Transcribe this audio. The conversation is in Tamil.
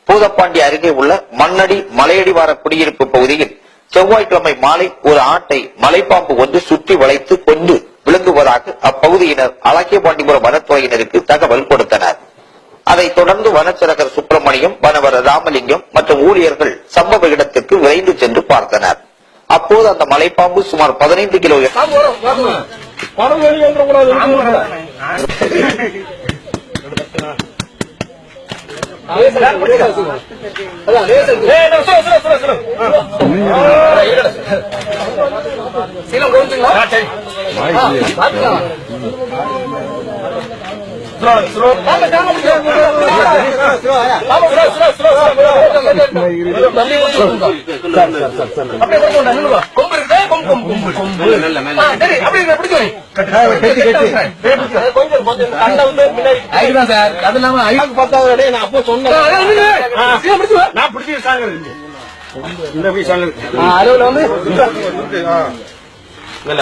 பூதப்பாண்டி அருகே உள்ள மண்ணடி மலையடிவார குடியிருப்பு பகுதியில் செவ்வாய்க்கிழமை மாலை ஒரு ஆட்டை மலைப்பாம்பு ஒன்று சுற்றி வளைத்து கொண்டு விழுங்குவதாக அப்பகுதியினர் அலக்கியபாண்டிபுரம் வனத்துறையினருக்கு தகவல் கொடுத்தனர். அதைத் தொடர்ந்து வனச்சரகர் சுப்பிரமணியம், வனவர் ராமலிங்கம் மற்றும் ஊழியர்கள் சம்பவ இடத்திற்கு விரைந்து சென்று பார்த்தனர். அப்போது அந்த மலைப்பாம்பு சுமார் 15 கிலோ மெல்ல